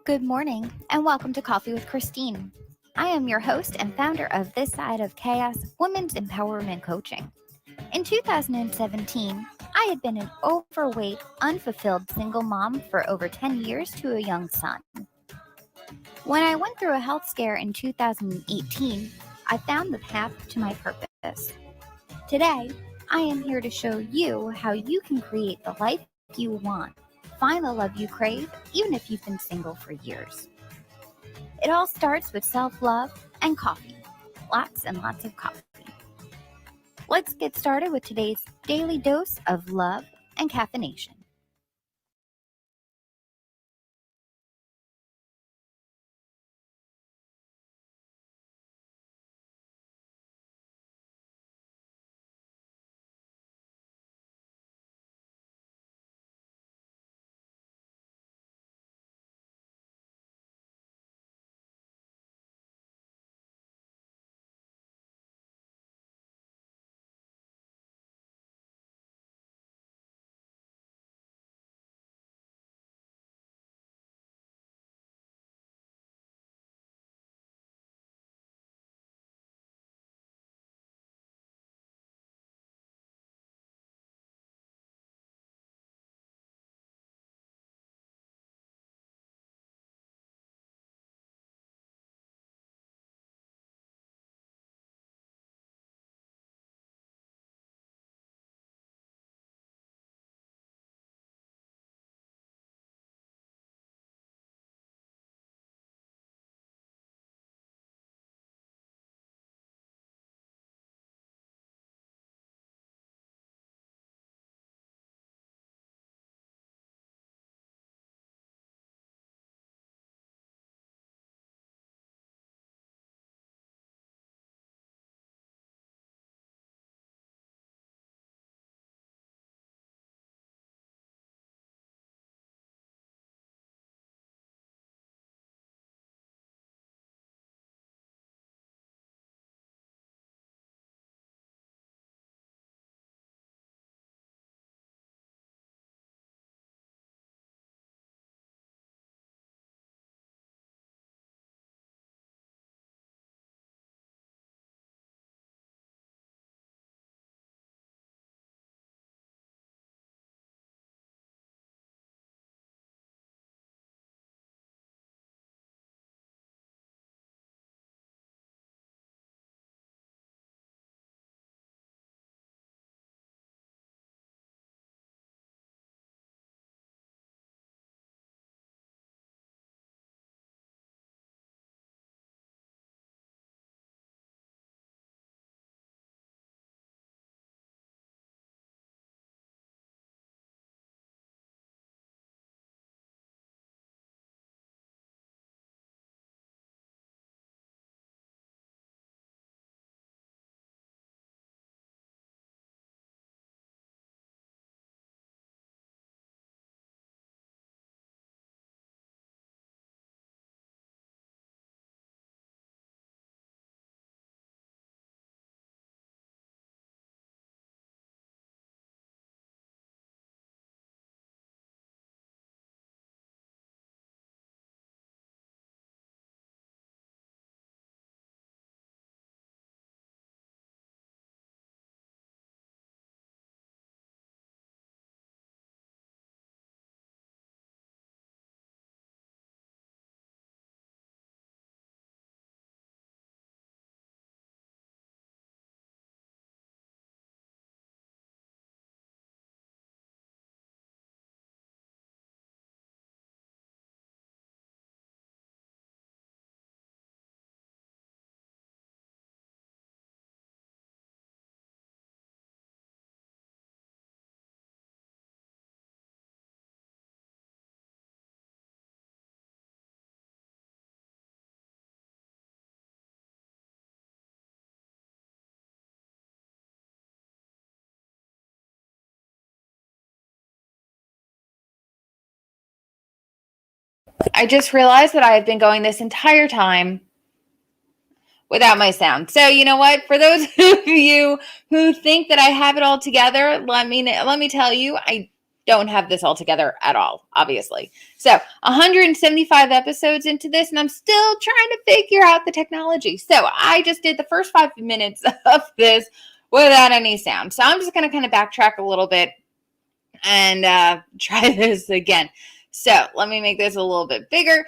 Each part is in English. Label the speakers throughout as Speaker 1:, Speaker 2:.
Speaker 1: Good morning, and welcome to Coffee with Christine. I am your host and founder of This Side of Chaos Women's Empowerment Coaching. In 2017, I had been an overweight, unfulfilled single mom for over 10 years to a young son. When I went through a health scare in 2018, I found the path to my purpose. Today, I am here to show you how you can create the life you want, find the love you crave, even if you've been single for years. It all starts with self-love and coffee. Lots and lots of coffee. Let's get started with today's daily dose of love and caffeination. I just realized that I have been going this entire time without my sound. So you know what? For those of you who think that I have it all together, let me tell you, I
Speaker 2: don't have this all together at all, obviously. So 175 episodes into this, and I'm still trying to figure out the technology. So I just did the first 5 minutes of this without any sound. So I'm just going to kind of backtrack a little bit and try this again. So let me make this a little bit bigger.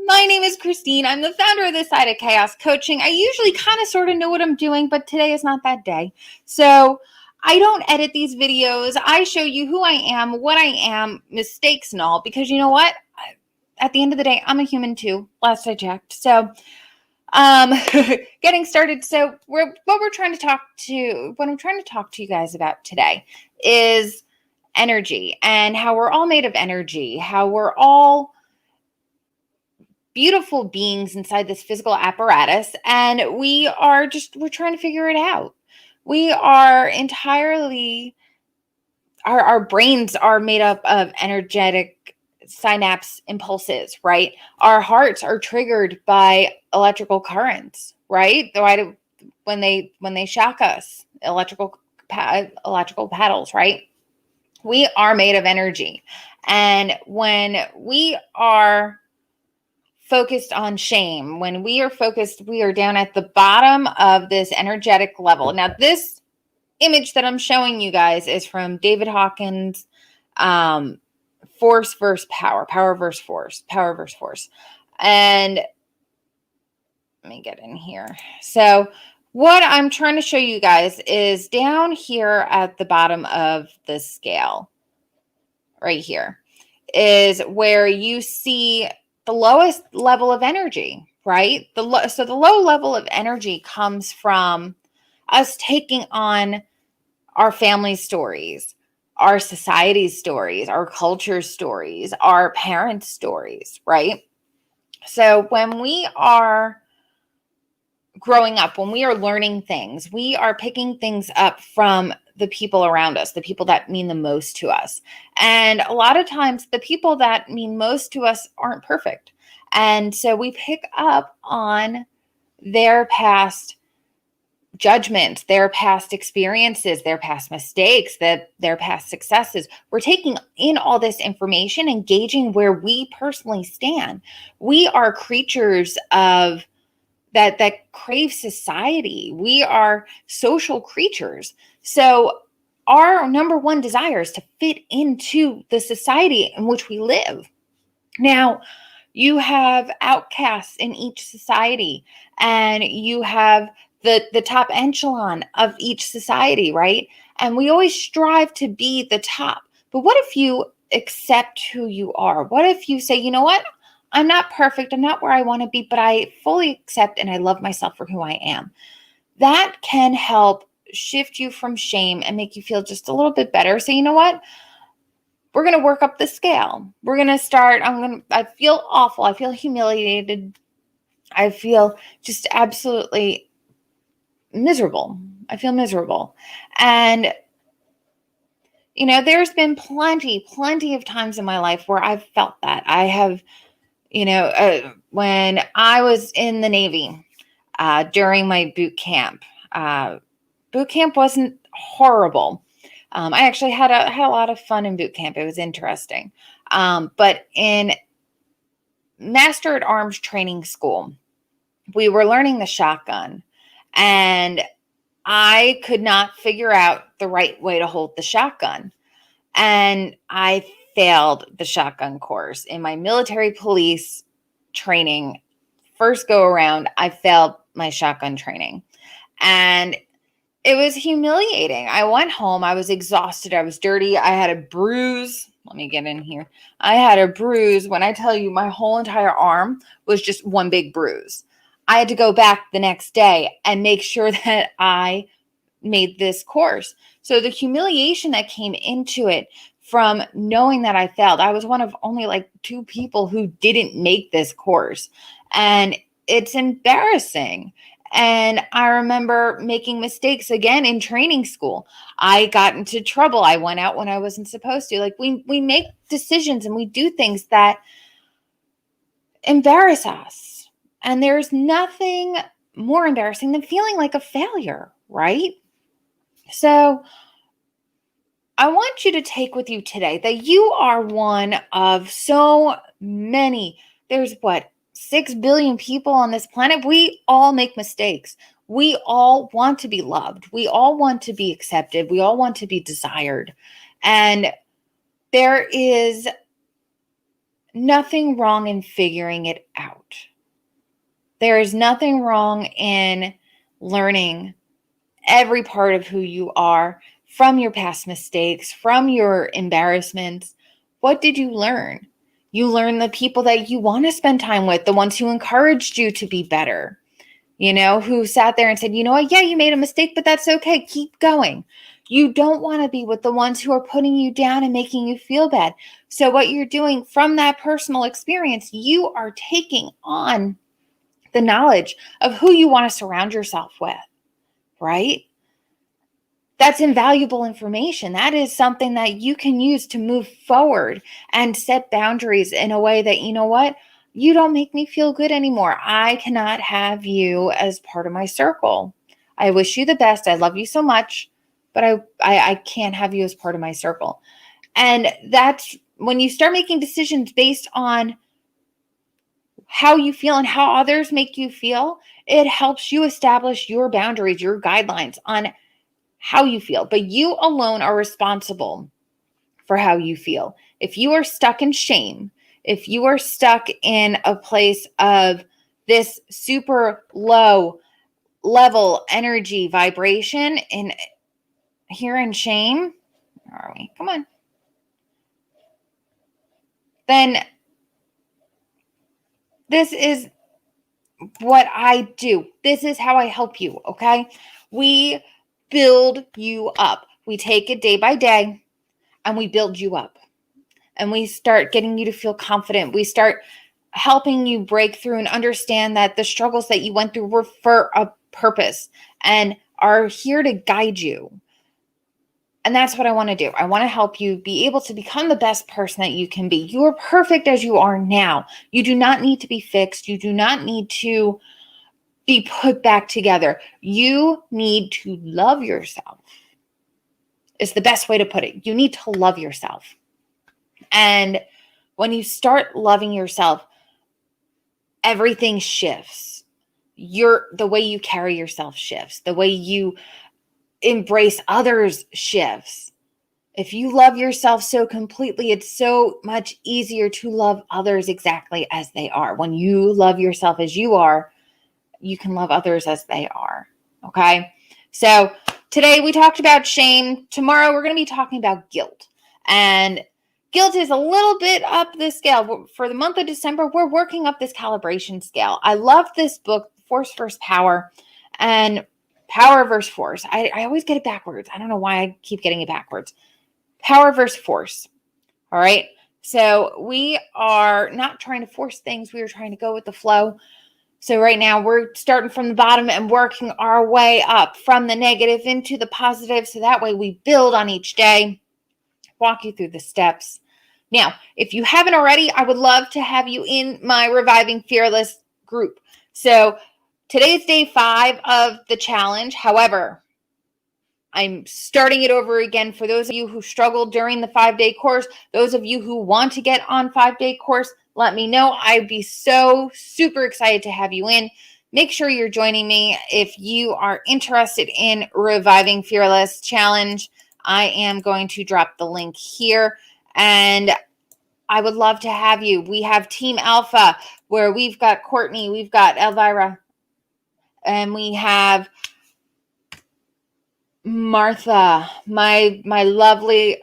Speaker 2: My name is Christine. I'm the founder of This Side of Chaos Coaching. I usually kind of sort of know what I'm doing, but today is not that day. So I don't edit these videos. I show you who I am, what I am, mistakes and all, because you know what? At the end of the day, I'm a human too, last I checked. So getting started. So what I'm trying to talk to you guys about today is energy and how we're all made of energy, how we're all beautiful beings inside this physical apparatus, and we're trying to figure it out. We are entirely, our brains are made up of energetic synapse impulses, right? Our hearts are triggered by electrical currents, right? When they shock us, electrical paddles, right? We are made of energy. And when we are focused on shame, when we are focused, we are down at the bottom of this energetic level. Now, this image that I'm showing you guys is from David Hawkins' Force versus Power, Power versus Force, Power versus Force. And let me get in here. So what I'm trying to show you guys is down here at the bottom of the scale, right here, is where you see the lowest level of energy, right? So the low level of energy comes from us taking on our family stories, our society's stories, our culture's stories, our parents' stories, right? So when we are growing up, when we are learning things, we are picking things up from the people around us, the people that mean the most to us. And a lot of times the people that mean most to us aren't perfect. And so we pick up on their past judgments, their past experiences, their past mistakes, their past successes. We're taking in all this information and gauging where we personally stand. We are creatures of that crave society. We are social creatures. So our number one desire is to fit into the society in which we live. Now, you have outcasts in each society, and you have the top echelon of each society, right? And we always strive to be the top. But what if you accept who you are? What if you say, you know what? I'm not perfect. I'm not where I want to be, but I fully accept and I love myself for who I am. That can help shift you from shame and make you feel just a little bit better. So, you know what? We're going to work up the scale. We're going to start. I feel awful. I feel humiliated. I feel just absolutely miserable. I feel miserable. And, you know, there's been plenty of times in my life where I've felt that. I have, when I was in the Navy during my boot camp wasn't horrible. I actually had a lot of fun in boot camp. It was interesting. But in Master at Arms training school, we were learning the shotgun, and I could not figure out the right way to hold the shotgun. And I failed the shotgun course in my military police training. First go around, I failed my shotgun training. And it was humiliating. I went home. I was exhausted. I was dirty. I had a bruise. Let me get in here. I had a bruise. When I tell you, my whole entire arm was just one big bruise. I had to go back the next day and make sure that I made this course. So the humiliation that came into it from knowing that I failed, I was one of only like 2 people who didn't make this course. And it's embarrassing. And I remember making mistakes again in training school. I got into trouble. I went out when I wasn't supposed to. Like we make decisions and we do things that embarrass us. And there's nothing more embarrassing than feeling like a failure, right? So I want you to take with you today that you are one of so many. There's what, 6 billion people on this planet? We all make mistakes. We all want to be loved. We all want to be accepted. We all want to be desired. And there is nothing wrong in figuring it out. There is nothing wrong in learning every part of who you are from your past mistakes, from your embarrassments. What did you learn? You learned the people that you want to spend time with, the ones who encouraged you to be better, who sat there and said, you know what, yeah, you made a mistake, but that's okay. Keep going. You don't want to be with the ones who are putting you down and making you feel bad. So what you're doing from that personal experience, you are taking on the knowledge of who you want to surround yourself with, right? That's invaluable information. That is something that you can use to move forward and set boundaries in a way that, you know what, you don't make me feel good anymore. I cannot have you as part of my circle. I wish you the best. I love you so much, but I can't have you as part of my circle. And that's when you start making decisions based on how you feel and how others make you feel, it helps you establish your boundaries, your guidelines on how you feel. But you alone are responsible for how you feel. If you are stuck in shame, if you are stuck in a place of this super low level energy vibration in here in shame, where are we? Come on. Then this is what I do. This is how I help you, okay? We build you up. We take it day by day and we build you up. And we start getting you to feel confident. We start helping you break through and understand that the struggles that you went through were for a purpose and are here to guide you. And that's what I want to do. I want to help you be able to become the best person that you can be. You are perfect as you are now. You do not need to be fixed. You do not need to be put back together. You need to love yourself. It's the best way to put it. You need to love yourself. And when you start loving yourself, everything shifts. The way you carry yourself shifts. The way you embrace others shifts. If you love yourself so completely, it's so much easier to love others exactly as they are. When you love yourself as you are, you can love others as they are. Okay? So today we talked about shame. Tomorrow we're going to be talking about guilt. And guilt is a little bit up the scale. For the month of December, we're working up this calibration scale. I love this book, Force versus Power, and Power versus Force. I always get it backwards. I don't know why I keep getting it backwards. Power versus Force. All right. So we are not trying to force things. We are trying to go with the flow. So right now we're starting from the bottom and working our way up from the negative into the positive. So that way we build on each day, walk you through the steps. Now, if you haven't already, I would love to have you in my Reviving Fearless group. So today's day 5 of the challenge. However, I'm starting it over again for those of you who struggled during the 5-day course. Those of you who want to get on 5-day course, let me know. I'd be so super excited to have you in. Make sure you're joining me if you are interested in Reviving Fearless Challenge. I am going to drop the link here, and I would love to have you. We have Team Alpha, where we've got Courtney, we've got Elvira, and we have Martha, my lovely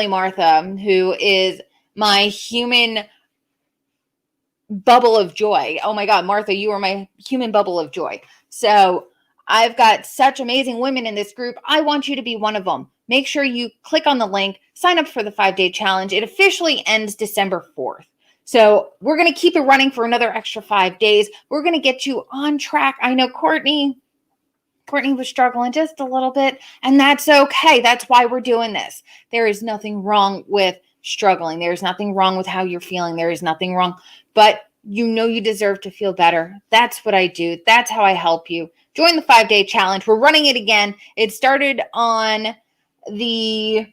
Speaker 2: Martha, who is my human bubble of joy. Oh my God, Martha, you are my human bubble of joy. So I've got such amazing women in this group. I want you to be one of them. Make sure you click on the link, sign up for the 5-day challenge. It officially ends December 4th. So we're going to keep it running for another extra 5 days. We're going to get you on track. I know Courtney was struggling just a little bit, and that's okay. That's why we're doing this. There is nothing wrong with struggling. There is nothing wrong with how you're feeling. There is nothing wrong, but you deserve to feel better. That's what I do. That's how I help you. Join the 5-day challenge. We're running it again. It started on the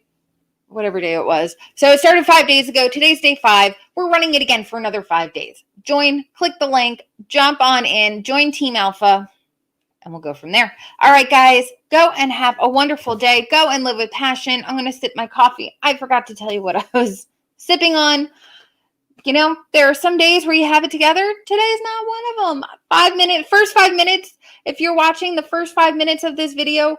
Speaker 2: whatever day it was. So it started 5 days ago. Today's day 5. We're running it again for another 5 days. Join, click the link, jump on in, join Team Alpha, and we'll go from there. All right, guys, go and have a wonderful day. Go and live with passion. I'm going to sip my coffee. I forgot to tell you what I was sipping on. You know, there are some days where you have it together. Today's not one of them. First 5 minutes. If you're watching the first 5 minutes of this video,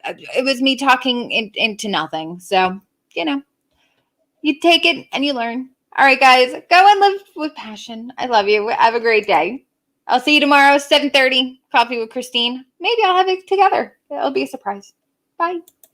Speaker 2: it was me talking into nothing. So, you know, you take it and you learn. All right, guys, go and live with passion. I love you. Have a great day. I'll see you tomorrow, 7:30, Coffee with Christine. Maybe I'll have it together. It'll be a surprise. Bye.